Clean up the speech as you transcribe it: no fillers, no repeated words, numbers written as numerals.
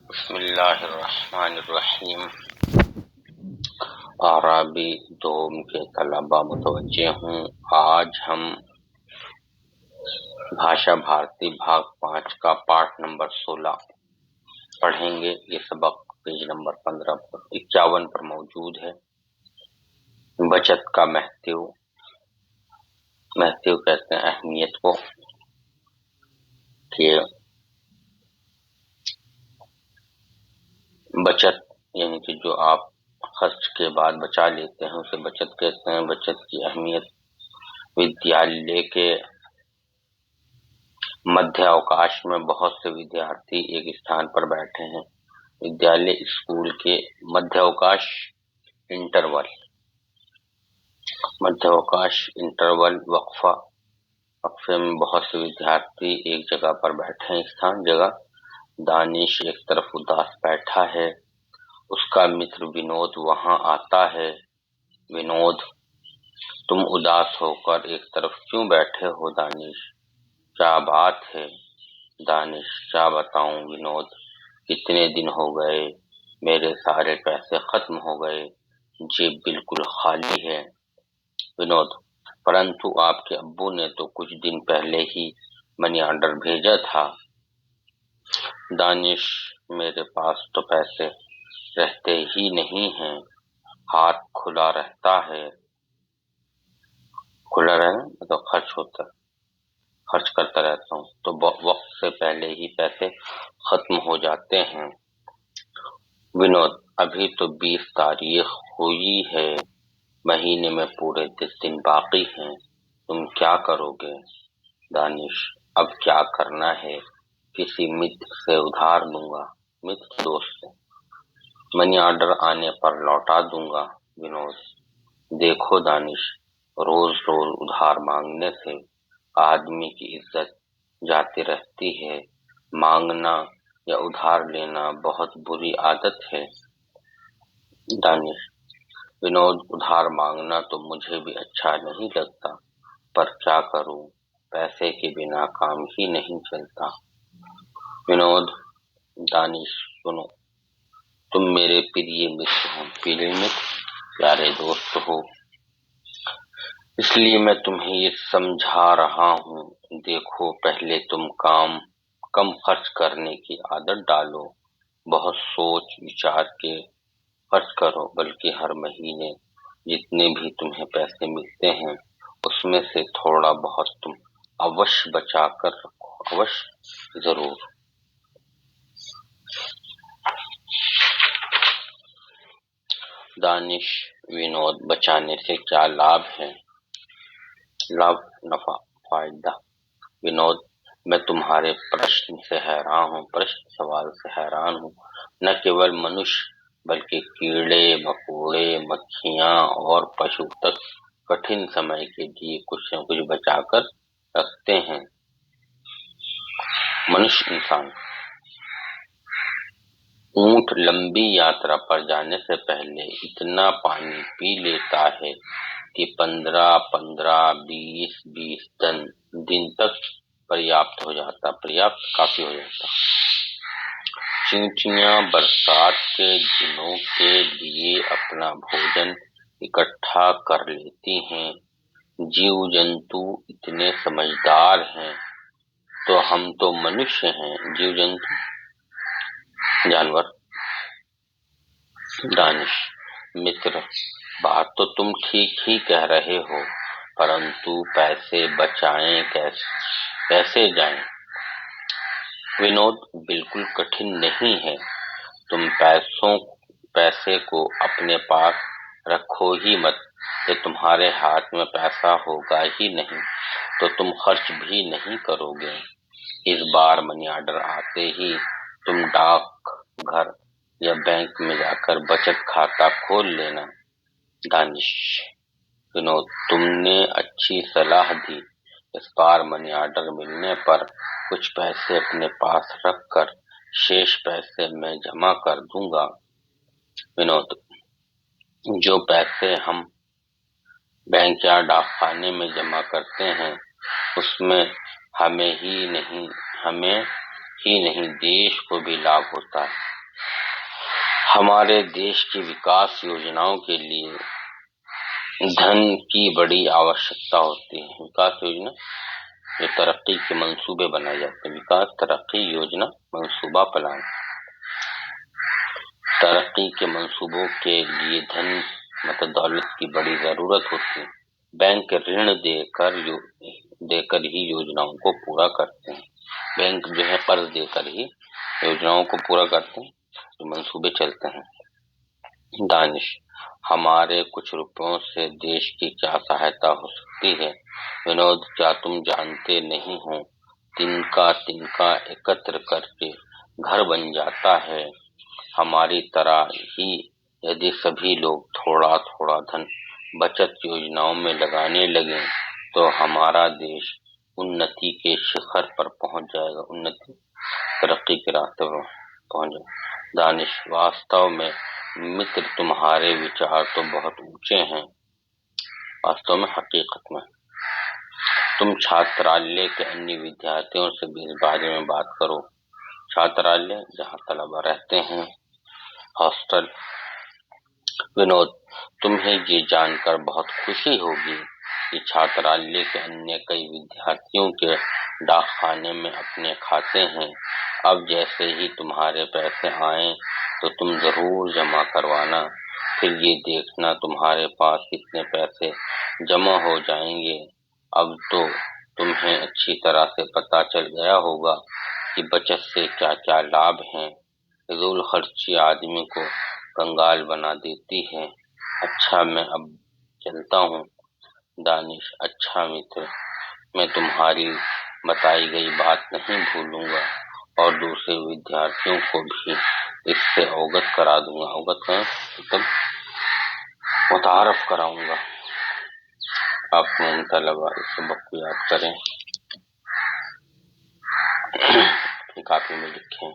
बिस्मिल्लाहिर्रहमानिर्रहीम। आराबी दोम के तलबा मुतवज्जे हूँ। आज हम भाषा भारती भाग 5 का पाठ नंबर 16 पढ़ेंगे। ये सबक पेज नंबर 15 पर 51 पर मौजूद है। बचत का महत्व कहते हैं अहमियत को, कि बचत यानी कि जो आप खर्च के बाद बचा लेते हैं उसे बचत कहते हैं। बचत की अहमियत विद्यालय के मध्य अवकाश में बहुत से विद्यार्थी एक स्थान पर बैठे हैं। विद्यालय स्कूल के मध्य अवकाश इंटरवल वक्फे में बहुत से विद्यार्थी एक जगह पर बैठे हैं। स्थान जगह। दानिश एक तरफ उदास बैठा है। उसका मित्र विनोद वहां आता है। विनोद, तुम उदास होकर एक तरफ क्यों बैठे हो दानिश? क्या बात है? दानिश, क्या बताऊं विनोद, कितने दिन हो गए, मेरे सारे पैसे खत्म हो गए, जेब बिल्कुल खाली है। विनोद, परंतु आपके अब्बू ने तो कुछ दिन पहले ही मनी ऑर्डर भेजा था। दानिश, मेरे पास तो पैसे रहते ही नहीं हैं, हाथ खुला रहता है। खुला रहना मतलब खर्च होता है, खर्च करता रहता हूँ तो वक्त से पहले ही पैसे खत्म हो जाते हैं। विनोद, अभी तो 20 तारीख हुई है, महीने में पूरे 10 दिन बाकी हैं, तुम क्या करोगे? दानिश, अब क्या करना है, किसी मित्र से उधार लूंगा, मित्र दोस्त से, मनी ऑर्डर आने पर लौटा दूंगा। विनोद, देखो दानिश, रोज रोज उधार मांगने से आदमी की इज्जत जाती रहती है। मांगना या उधार लेना बहुत बुरी आदत है। दानिश, विनोद, उधार मांगना तो मुझे भी अच्छा नहीं लगता, पर क्या करूं, पैसे के बिना काम ही नहीं चलता। विनोद, दानिश, सुनो, तुम मेरे प्रिय मित्र हो, प्यारे दोस्त हो, इसलिए मैं तुम्हें ये समझा रहा हूँ। देखो, पहले तुम कम खर्च करने की आदत डालो, बहुत सोच विचार के खर्च करो, बल्कि हर महीने जितने भी तुम्हें पैसे मिलते हैं उसमें से थोड़ा बहुत तुम अवश्य बचा कर रखो, अवश्य, जरूर। दानिश, विनोद, बचाने से क्या लाभ है? लाभ, नफा, फायदा। विनोद, मैं तुम्हारे सवाल से हैरान हूँ। न केवल मनुष्य बल्कि कीड़े मकोड़े, मक्खियाँ और पशु तक कठिन समय के लिए कुछ न कुछ बचाकर रखते हैं। मनुष्य, इंसान, ऊंट लंबी यात्रा पर जाने से पहले इतना पानी पी लेता है कि 15-15, 20-20 दिन तक पर्याप्त काफी हो जाता। चींटियां बरसात के दिनों के लिए अपना भोजन इकट्ठा कर लेती हैं। जीव जंतु इतने समझदार हैं, तो हम तो मनुष्य हैं, जीव जंतु, जानवर। दानिश, मित्र, बात तो तुम ठीक ही कह रहे हो, परंतु पैसे बचाएं कैसे जाएं? विनोद, बिल्कुल कठिन नहीं है। तुम पैसे को अपने पास रखो ही मत। जब तुम्हारे हाथ में पैसा होगा ही नहीं तो तुम खर्च भी नहीं करोगे। इस बार मनी ऑर्डर आते ही तुम डाक घर या बैंक में जाकर बचत खाता खोल लेना। दानिश, विनोद, तुमने अच्छी सलाह दी। इस बार मनी ऑर्डर मिलने पर कुछ पैसे अपने पास रखकर शेष पैसे मैं जमा कर दूंगा। विनोद, जो पैसे हम बैंक या डाकखाने में जमा करते हैं उसमें हमें ही नहीं देश को भी लाभ होता है। हमारे देश की विकास योजनाओं के लिए धन की बड़ी आवश्यकता होती है। विकास योजना, जो तरक्की के मंसूबे बनाए जाते हैं, विकास तरक्की योजना मंसूबा प्लान। तरक्की के मंसूबों के लिए धन मतलब दौलत की बड़ी जरूरत होती है। बैंक ऋण देकर ही योजनाओं को पूरा करते हैं। बैंक जो है कर्ज देकर ही योजनाओं को पूरा करते हैं, तो मंसूबे चलते हैं। दानिश, हमारे कुछ रुपयों से देश की क्या सहायता हो सकती है? विनोद, क्या तुम जानते नहीं हो, तिनका तिनका एकत्र करके घर बन जाता है। हमारी तरह ही यदि सभी लोग थोड़ा थोड़ा धन बचत योजनाओं में लगाने लगे तो हमारा देश उन्नति के शिखर पर पहुंच जाएगा। उन्नति, तरक्की के रास्ते पर पहुंच जाएगा। दानिश, वास्तव में मित्र, तुम्हारे विचार तो बहुत ऊंचे हैं। वास्तव में, हकीकत में। तुम छात्रालय के अन्य विद्यार्थियों से भी इस बारे में बात करो। छात्रालय, जहाँ तलबा रहते हैं, हॉस्टल। विनोद, तुम्हें ये जानकर बहुत खुशी होगी कि छात्रालय के अन्य कई विद्यार्थियों के डाक खाने में अपने खाते हैं। अब जैसे ही तुम्हारे पैसे आएं तो तुम जरूर जमा करवाना। फिर ये देखना तुम्हारे पास कितने पैसे जमा हो जाएंगे। अब तो तुम्हें अच्छी तरह से पता चल गया होगा कि बचत से क्या क्या लाभ हैं। फिजूल खर्ची आदमी को कंगाल बना देती है। अच्छा, मैं अब चलता हूँ। दानिश, अच्छा मित्र, मैं तुम्हारी बताई गई बात नहीं भूलूंगा और दूसरे विद्यार्थियों को भी इससे अवगत करा दूंगा। अवगत करें मतलब मुतारफ कराऊंगा। आप तलबा इस सबक को याद करें, अपनी कॉपी में लिखें।